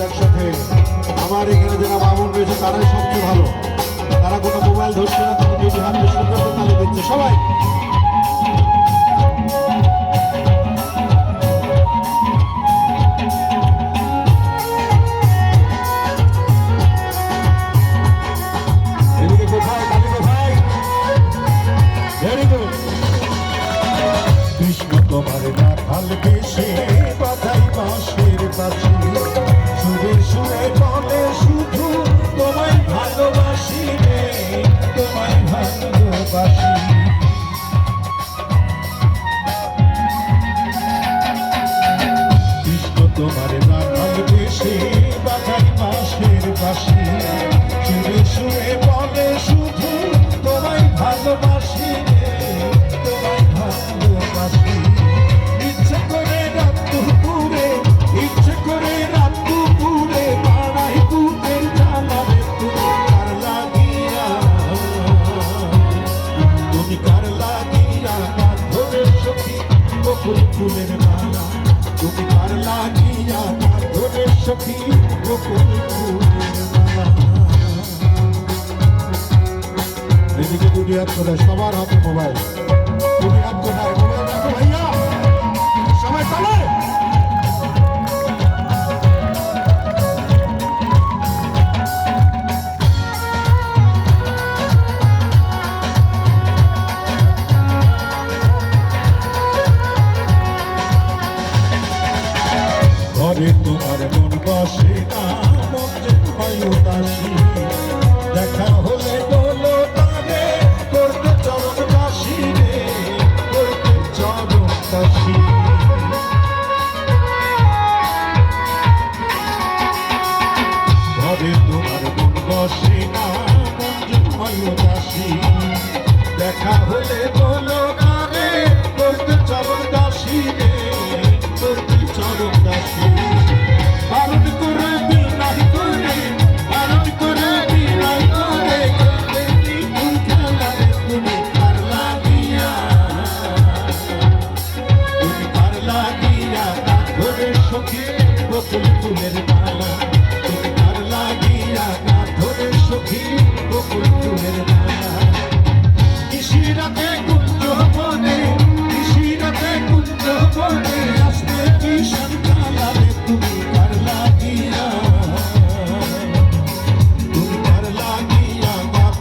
একসাথে। আমার এখানে যারা বামন রয়েছে তারাই সবচেয়ে ভালো, তারা কোনো মোবাইল ধরছে না, তারা যদি হাতে সুন্দর তালে দিচ্ছে সবাই। তোমার রাখাল বেশে বাধাই বাঁশের কাছে সুরে সুরে বলে শুধু তোমায় ভালোবাসি রে, তোমায় ভালোবাসি। কৃষ্ণ তোমার রাখাল বেশে বাধাই বাঁশের কাছে সুরে সুরে বলে শুধু তোমায় ভালোবাসি রে, তোমায় ভালোবাসি। ফুলের মালা তুমি কার লাগিয়া ধরে সখী গোকুল ফুলের মালা। এদিকে দুটি হাত করে সবার হাতে মোবাইল, দুটি হাত করে মোবাইল রাখো ভাইয়া, সবাই চলে। ঘরে তোমার মন বসে না, মন যে হয় উদাসী, দেখা হলে বলো তারে করতে চরণ দাসী রে, করতে চরণ দাসী। ঘরে তোমার মন বসে না, মন যে হয় উদাসী, দেখা হলে বলো তারে করতে চরণ দাসী রে, করতে চরণ দাসী। বারণ করে বিনাই করে, বারণ করে বিনাই করে, তুমি খেলারে তুমি কার লাগিয়া, তুমি কার লাগিয়া ধরে সখী গোকুল ফুলের মালা, তুমি কার লাগিয়া ধরে সখী গোকুল ফুলের মালা। নিশিরাতে কুঞ্জ বনে, নিশিরাতে কুঞ্জ বনে আসতে ভীষণ কালারে তুমি কার লাগিয়া, তুমি কার লাগিয়া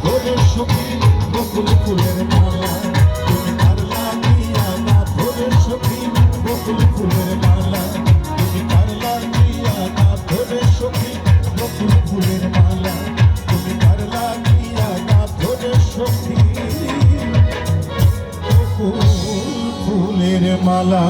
ধরে সখী গোকুল ফুলের মালা, তুমি কার লাগিয়া ধরে সখী গোকুল ফুলের মালা, তুমি কার লাগিয়া ধরে সখী গোকুল ফুলের মালা, তুমি কার লাগিয়া ধরে সখী গোকুল ফুলের মালা।